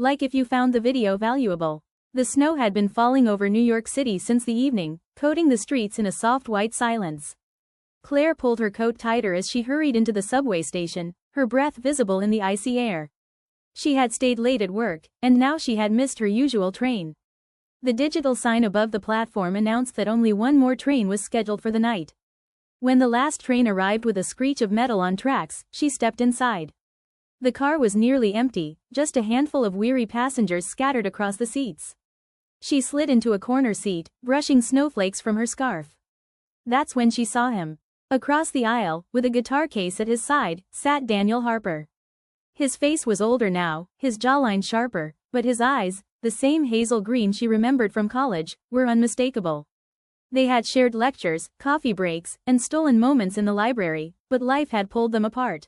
Like if you found the video valuable. The snow had been falling over New York City since the evening, coating the streets in a soft white silence. Claire pulled her coat tighter as she hurried into the subway station, her breath visible in the icy air. She had stayed late at work, and now she had missed her usual train. The digital sign above the platform announced that only one more train was scheduled for the night. When the last train arrived with a screech of metal on tracks, she stepped inside. The car was nearly empty, just a handful of weary passengers scattered across the seats. She slid into a corner seat, brushing snowflakes from her scarf. That's when she saw him. Across the aisle, with a guitar case at his side, sat Daniel Harper. His face was older now, his jawline sharper, but his eyes, the same hazel green she remembered from college, were unmistakable. They had shared lectures, coffee breaks, and stolen moments in the library, but life had pulled them apart.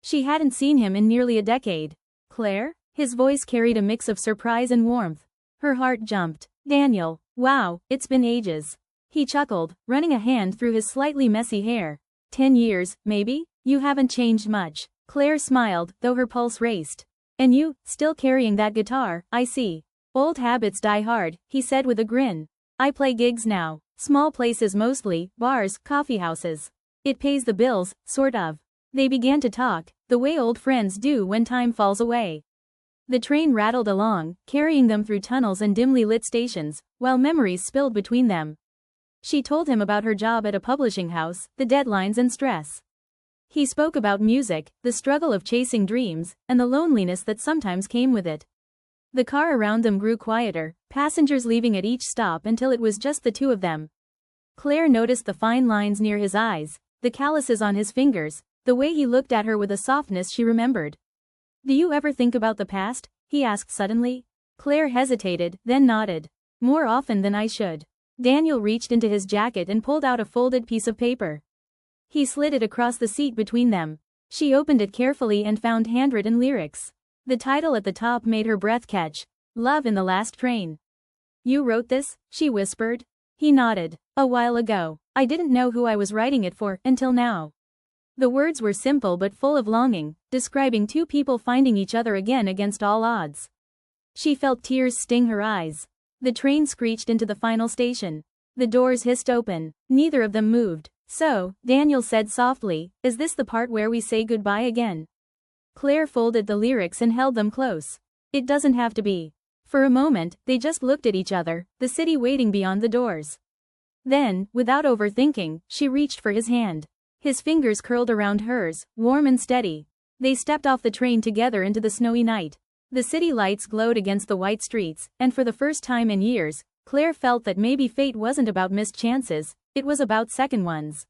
She hadn't seen him in nearly a decade. Claire? His voice carried a mix of surprise and warmth. Her heart jumped. Daniel, wow, it's been ages. He chuckled, running a hand through his slightly messy hair. 10 years, maybe? You haven't changed much. Claire smiled, though her pulse raced. And you, still carrying that guitar, I see. Old habits die hard, he said with a grin. I play gigs now. Small places mostly, bars, coffeehouses. It pays the bills, sort of. They began to talk, the way old friends do when time falls away. The train rattled along, carrying them through tunnels and dimly lit stations, while memories spilled between them. She told him about her job at a publishing house, the deadlines and stress. He spoke about music, the struggle of chasing dreams, and the loneliness that sometimes came with it. The car around them grew quieter, passengers leaving at each stop until it was just the two of them. Claire noticed the fine lines near his eyes, the calluses on his fingers, the way he looked at her with a softness she remembered. Do you ever think about the past? He asked suddenly. Claire hesitated, then nodded. More often than I should. Daniel reached into his jacket and pulled out a folded piece of paper. He slid it across the seat between them. She opened it carefully and found handwritten lyrics. The title at the top made her breath catch. Love in the Last Train. You wrote this? She whispered. He nodded. A while ago. I didn't know who I was writing it for, until now. The words were simple but full of longing, describing two people finding each other again against all odds. She felt tears sting her eyes. The train screeched into the final station. The doors hissed open. Neither of them moved. So, Daniel said softly, is this the part where we say goodbye again? Claire folded the lyrics and held them close. It doesn't have to be. For a moment, they just looked at each other, the city waiting beyond the doors. Then, without overthinking, she reached for his hand. His fingers curled around hers, warm and steady. They stepped off the train together into the snowy night. The city lights glowed against the white streets, and for the first time in years, Claire felt that maybe fate wasn't about missed chances, it was about second ones.